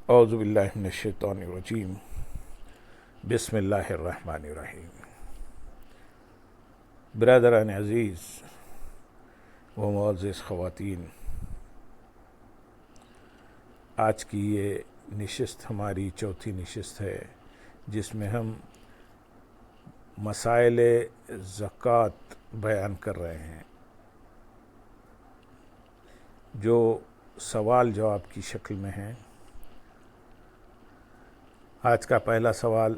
اعوذ باللہ من الشیطان الرجیم بسم اللہ الرحمن الرحیم۔ برادران عزیز و معزز خواتین، آج کی یہ نشست ہماری چوتھی نشست ہے جس میں ہم مسائل زکوٰۃ بیان کر رہے ہیں، جو سوال جواب کی شکل میں ہیں۔ آج کا پہلا سوال،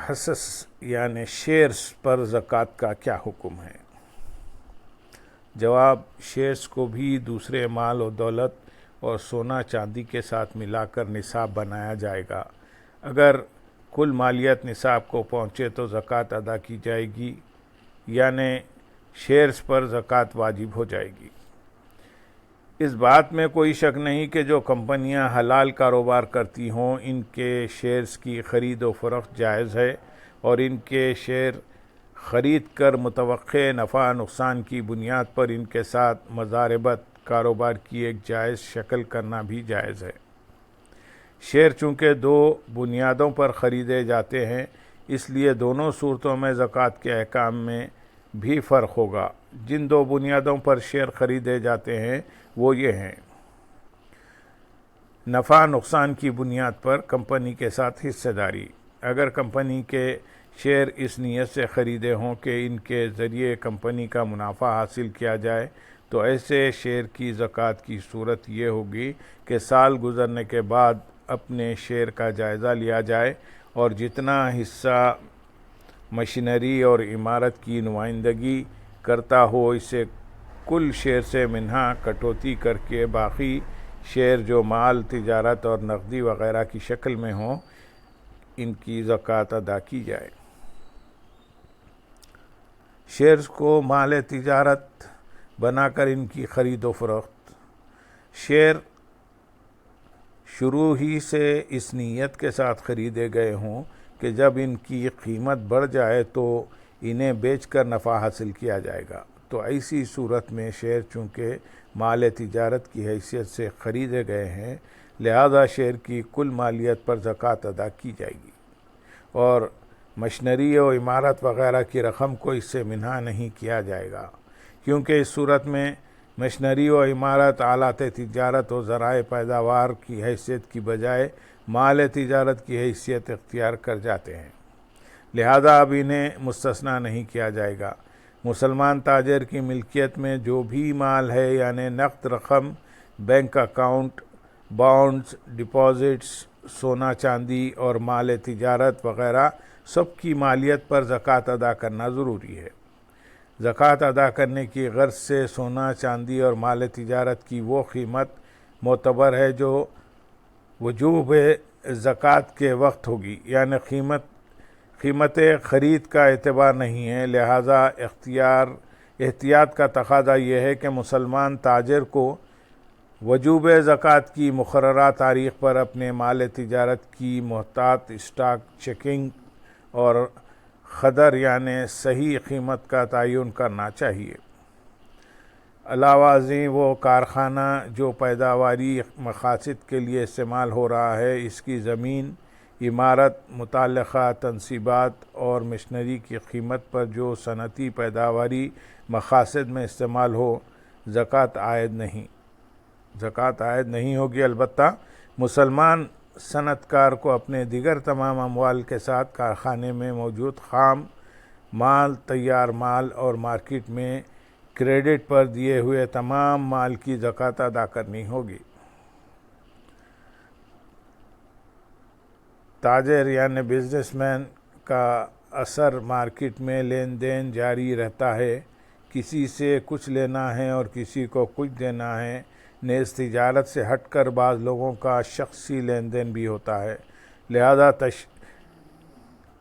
حصص یعنی شیئرز پر زکوٰۃ کا کیا حکم ہے؟ جواب، شیئرز کو بھی دوسرے مال و دولت اور سونا چاندی کے ساتھ ملا کر نصاب بنایا جائے گا۔ اگر کل مالیت نصاب کو پہنچے تو زکوٰۃ ادا کی جائے گی، یعنی شیئرز پر زکوٰۃ واجب ہو جائے گی۔ اس بات میں کوئی شک نہیں کہ جو کمپنیاں حلال کاروبار کرتی ہوں ان کے شیئرز کی خرید و فروخت جائز ہے، اور ان کے شیئر خرید کر متوقع نفع نقصان کی بنیاد پر ان کے ساتھ مضاربت کاروبار کی ایک جائز شکل کرنا بھی جائز ہے۔ شیئر چونکہ دو بنیادوں پر خریدے جاتے ہیں، اس لیے دونوں صورتوں میں زکوٰۃ کے احکام میں بھی فرق ہوگا۔ جن دو بنیادوں پر شیئر خریدے جاتے ہیں وہ یہ ہیں: نفع نقصان کی بنیاد پر کمپنی کے ساتھ حصہ داری۔ اگر کمپنی کے شیئر اس نیت سے خریدے ہوں کہ ان کے ذریعے کمپنی کا منافع حاصل کیا جائے تو ایسے شیئر کی زکوٰۃ کی صورت یہ ہوگی کہ سال گزرنے کے بعد اپنے شیئر کا جائزہ لیا جائے اور جتنا حصہ مشینری اور عمارت کی نمائندگی کرتا ہو اسے کل شیئر سے منہا کٹوتی کر کے باقی شیئر جو مال تجارت اور نقدی وغیرہ کی شکل میں ہوں ان کی زکوٰۃ ادا کی جائے۔ شیئرز کو مال تجارت بنا کر ان کی خرید و فروخت۔ شیئر شروع ہی سے اس نیت کے ساتھ خریدے گئے ہوں کہ جب ان کی قیمت بڑھ جائے تو انہیں بیچ کر نفع حاصل کیا جائے گا، تو ایسی صورت میں شیئر چونکہ مال تجارت کی حیثیت سے خریدے گئے ہیں، لہذا شیئر کی کل مالیت پر زکوٰۃ ادا کی جائے گی، اور مشینری و عمارت وغیرہ کی رقم کو اس سے منہا نہیں کیا جائے گا، کیونکہ اس صورت میں مشینری و عمارت آلات تجارت و ذرائع پیداوار کی حیثیت کی بجائے مال تجارت کی حیثیت اختیار کر جاتے ہیں، لہذا اب انہیں مستثنیٰ نہیں کیا جائے گا۔ مسلمان تاجر کی ملکیت میں جو بھی مال ہے، یعنی نقد رقم، بینک اکاؤنٹ، بانڈز، ڈپازٹس، سونا چاندی اور مال تجارت وغیرہ، سب کی مالیت پر زکوٰۃ ادا کرنا ضروری ہے۔ زکوٰۃ ادا کرنے کی غرض سے سونا چاندی اور مال تجارت کی وہ قیمت معتبر ہے جو وجوب زکوٰۃ کے وقت ہوگی، یعنی قیمت خرید کا اعتبار نہیں ہے، لہذا احتیاط کا تقاضا یہ ہے کہ مسلمان تاجر کو وجوب زکوٰۃ کی مقررہ تاریخ پر اپنے مال تجارت کی محتاط اسٹاک چیکنگ اور قدر یعنی صحیح قیمت کا تعین کرنا چاہیے۔ علاوہ ازیں وہ کارخانہ جو پیداواری مقاصد کے لیے استعمال ہو رہا ہے، اس کی زمین، عمارت، متعلقہ تنصیبات اور مشینری کی قیمت پر جو صنعتی پیداواری مقاصد میں استعمال ہو، زکوٰۃ عائد نہیں ہوگی۔ البتہ مسلمان صنعت کار کو اپنے دیگر تمام اموال کے ساتھ کارخانے میں موجود خام مال، تیار مال اور مارکیٹ میں کریڈٹ پر دیے ہوئے تمام مال کی زکوٰۃ ادا کرنی ہوگی۔ تاجر یعنی بزنس مین کا اثر مارکیٹ میں لین دین جاری رہتا ہے، کسی سے کچھ لینا ہے اور کسی کو کچھ دینا ہے، نیز تجارت سے ہٹ کر بعض لوگوں کا شخصی لین دین بھی ہوتا ہے، لہذا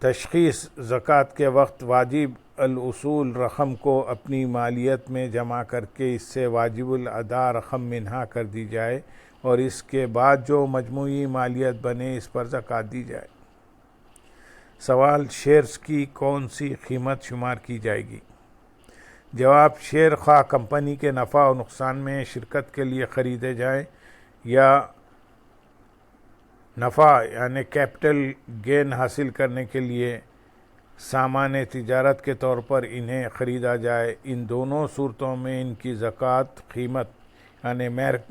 تشخیص زکوٰۃ کے وقت واجب الاصول رقم کو اپنی مالیت میں جمع کر کے اس سے واجب الادا رقم منہا کر دی جائے اور اس کے بعد جو مجموعی مالیت بنے اس پر زکوٰۃ دی جائے۔ سوال، شیئرز کی کون سی قیمت شمار کی جائے گی؟ جواب، شیئر خواہ کمپنی کے نفع و نقصان میں شرکت کے لیے خریدے جائیں یا نفع یعنی کیپٹل گین حاصل کرنے کے لیے سامان تجارت کے طور پر انہیں خریدا جائے، ان دونوں صورتوں میں ان کی زکوٰۃ قیمت یعنی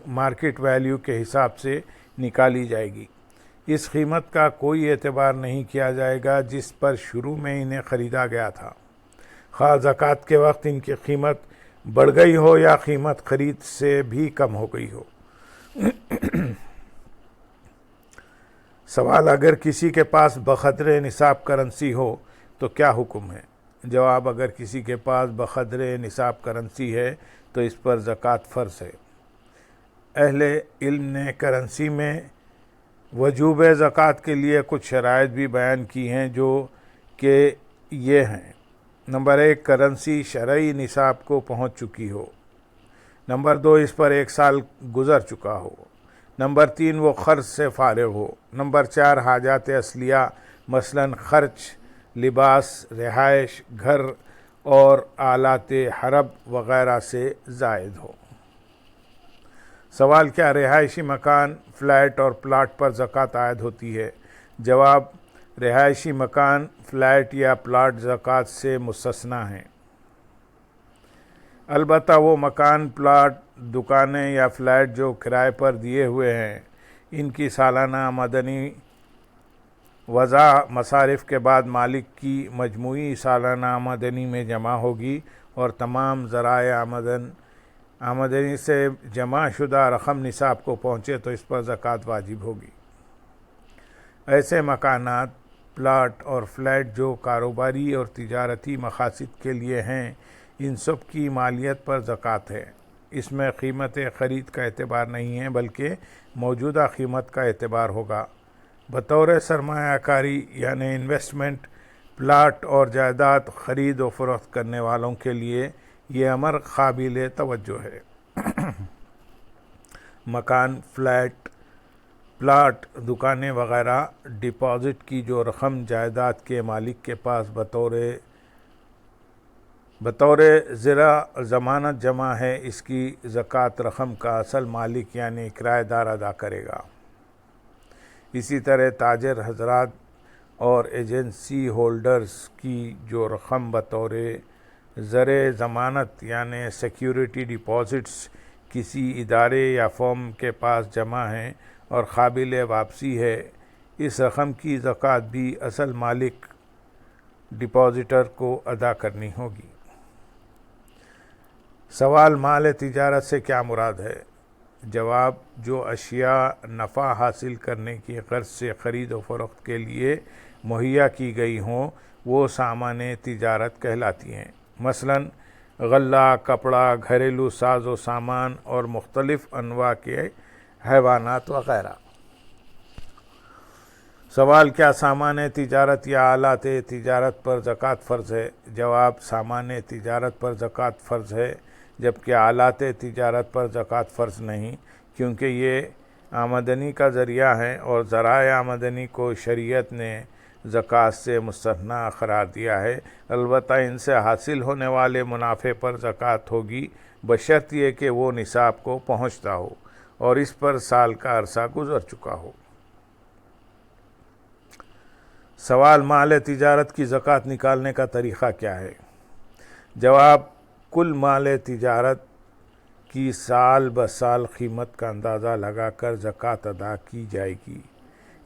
مارکیٹ ویلیو کے حساب سے نکالی جائے گی۔ اس قیمت کا کوئی اعتبار نہیں کیا جائے گا جس پر شروع میں انہیں خریدا گیا تھا، خواہ زکوٰۃ کے وقت ان کی قیمت بڑھ گئی ہو یا قیمت خرید سے بھی کم ہو گئی ہو۔ سوال: اگر کسی کے پاس بقدر نصاب کرنسی ہو تو کیا حکم ہے؟ جواب: اگر کسی کے پاس بقدر نصاب کرنسی ہے تو اس پر زکوٰۃ فرض ہے۔ اہل علم نے کرنسی میں وجوب زکوٰۃ کے لیے کچھ شرائط بھی بیان کی ہیں جو کہ یہ ہیں: نمبر 1، کرنسی شرعی نصاب کو پہنچ چکی ہو۔ نمبر 2، اس پر 1 سال گزر چکا ہو۔ نمبر 3، وہ قرض سے فارغ ہو۔ نمبر 4، حاجات اصلیہ مثلاً خرچ، لباس، رہائش گھر اور آلات حرب وغیرہ سے زائد ہو۔ سوال: کیا رہائشی مکان، فلیٹ اور پلاٹ پر زکوٰۃ عائد ہوتی ہے؟ جواب: رہائشی مکان، فلیٹ یا پلاٹ زکوٰۃ سے مستثنیٰ ہیں، البتہ وہ مکان، پلاٹ، دکانیں یا فلیٹ جو کرائے پر دیے ہوئے ہیں، ان کی سالانہ آمدنی وضع مصارف کے بعد مالک کی مجموعی سالانہ آمدنی میں جمع ہوگی اور تمام ذرائع آمدنی سے جمع شدہ رقم نصاب کو پہنچے تو اس پر زکوٰۃ واجب ہوگی۔ ایسے مکانات، پلاٹ اور فلیٹ جو کاروباری اور تجارتی مقاصد کے لیے ہیں، ان سب کی مالیت پر زکوٰۃ ہے۔ اس میں قیمت خرید کا اعتبار نہیں ہے بلکہ موجودہ قیمت کا اعتبار ہوگا۔ بطور سرمایہ کاری یعنی انویسٹمنٹ، پلاٹ اور جائیداد خرید و فروخت کرنے والوں کے لیے یہ امر قابل توجہ ہے۔ مکان، فلیٹ، پلاٹ، دکانیں وغیرہ ڈپازٹ کی جو رقم جائیداد کے مالک کے پاس بطور زرع ضمانت جمع ہے، اس کی زکوٰۃ رقم کا اصل مالک یعنی کرایہ دار ادا کرے گا۔ اسی طرح تاجر حضرات اور ایجنسی ہولڈرز کی جو رقم بطور زر ضمانت یعنی سیکیورٹی ڈپازٹس کسی ادارے یا فرم کے پاس جمع ہیں اور قابل واپسی ہے، اس رقم کی زکوٰۃ بھی اصل مالک ڈپازیٹر کو ادا کرنی ہوگی۔ سوال: مال تجارت سے کیا مراد ہے؟ جواب: جو اشیاء نفع حاصل کرنے کی غرض سے خرید و فروخت کے لیے مہیا کی گئی ہوں وہ سامان تجارت کہلاتی ہیں، مثلاً غلہ، کپڑا، گھریلو ساز و سامان اور مختلف انواع کے حیوانات وغیرہ۔ سوال: کیا سامان تجارت یا آلات تجارت پر زکوٰۃ فرض ہے؟ جواب: سامان تجارت پر زکوٰۃ فرض ہے جبکہ آلات تجارت پر زکوٰۃ فرض نہیں، کیونکہ یہ آمدنی کا ذریعہ ہیں اور ذرائع آمدنی کو شریعت نے زکوٰۃ سے مستثنیٰ قرار دیا ہے، البتہ ان سے حاصل ہونے والے منافع پر زکوٰۃ ہوگی بشرط یہ کہ وہ نصاب کو پہنچتا ہو اور اس پر سال کا عرصہ گزر چکا ہو۔ سوال: مال تجارت کی زکوٰۃ نکالنے کا طریقہ کیا ہے؟ جواب: کل مال تجارت کی سال بسال قیمت کا اندازہ لگا کر زکوٰۃ ادا کی جائے گی۔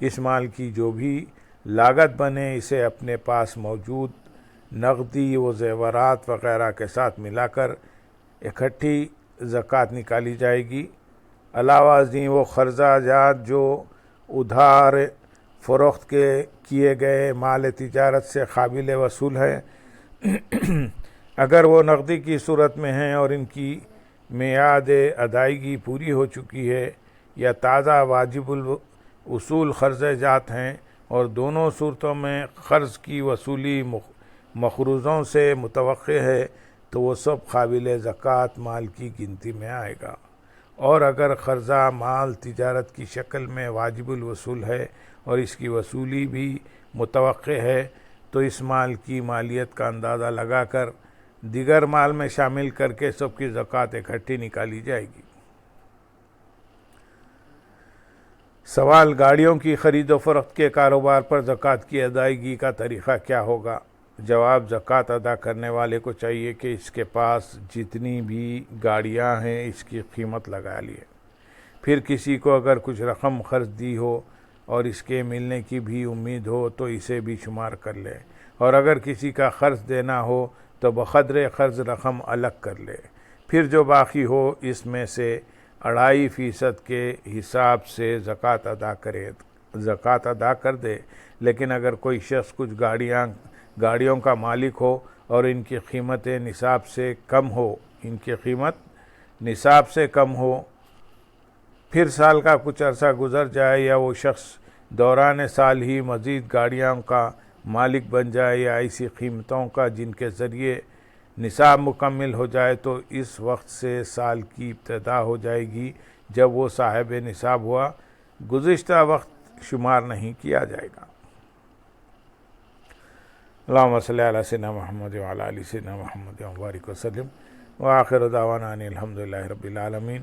اس مال کی جو بھی لاگت بنے اسے اپنے پاس موجود نقدی و زیورات وغیرہ کے ساتھ ملا کر اکٹھی زکوٰۃ نکالی جائے گی۔ علاوہ ازیں وہ قرضہ جات جو ادھار فروخت کیے گئے مال تجارت سے قابل وصول ہے، اگر وہ نقدی کی صورت میں ہیں اور ان کی میعاد ادائیگی پوری ہو چکی ہے، یا تازہ واجب الاصول قرضہ جات ہیں اور دونوں صورتوں میں قرض کی وصولی مقروضوں سے متوقع ہے، تو وہ سب قابل زکوٰۃ مال کی گنتی میں آئے گا۔ اور اگر قرضہ مال تجارت کی شکل میں واجب الوصول ہے اور اس کی وصولی بھی متوقع ہے، تو اس مال کی مالیت کا اندازہ لگا کر دیگر مال میں شامل کر کے سب کی زکوٰۃ اکٹھی نکالی جائے گی۔ سوال: گاڑیوں کی خرید و فروخت کے کاروبار پر زکوٰۃ کی ادائیگی کا طریقہ کیا ہوگا؟ جواب: زکوٰۃ ادا کرنے والے کو چاہیے کہ اس کے پاس جتنی بھی گاڑیاں ہیں اس کی قیمت لگا لیے، پھر کسی کو اگر کچھ رقم قرض دی ہو اور اس کے ملنے کی بھی امید ہو تو اسے بھی شمار کر لے، اور اگر کسی کا قرض دینا ہو تو بقدر قرض رقم الگ کر لے، پھر جو باقی ہو اس میں سے 2.5% کے حساب سے زکوٰۃ ادا کر دے۔ لیکن اگر کوئی شخص کچھ گاڑیوں کا مالک ہو اور ان کی قیمت نصاب سے کم ہو، پھر سال کا کچھ عرصہ گزر جائے یا وہ شخص دوران سال ہی مزید گاڑیوں کا مالک بن جائے یا ایسی قیمتوں کا جن کے ذریعے نصاب مکمل ہو جائے، تو اس وقت سے سال کی ابتدا ہو جائے گی جب وہ صاحب نصاب ہوا، گزشتہ وقت شمار نہیں کیا جائے گا۔ اللہم صلی علی سیدنا محمد وعلی آل سیدنا محمد وبارک وسلم، وآخر دعوانا ان الحمد للہ رب العالمین۔